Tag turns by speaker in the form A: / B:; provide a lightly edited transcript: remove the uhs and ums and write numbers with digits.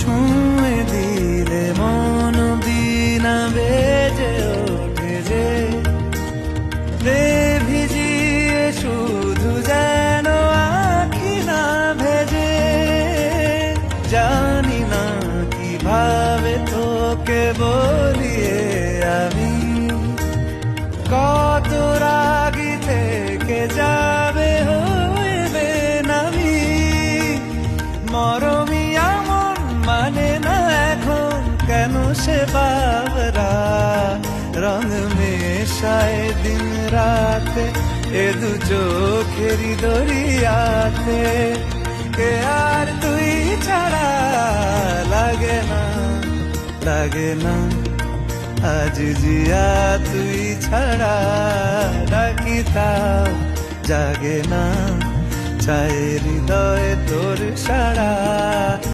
A: ছুঁয়ে দিলে মন বিনা বেজে ওঠে যে রে ভিজিয়ে শুধু যেন আখি না ভেজে। জানি না কিভাবে তোকে বলিয়ে আমি কত রাগি থেকে যাবে হইবে নামি। মরমি এমন মানে না এখন কেন সে বাবরা রং মেশায় দিন রাতে এ দু চোখেরি দরিয়াতে। কে আর তুই ছাড়া লাগে না লাগে না আজ জিয়া তুই ছাড়া ডাকিতাম জাগে না চায় হৃদয় তোর সারা।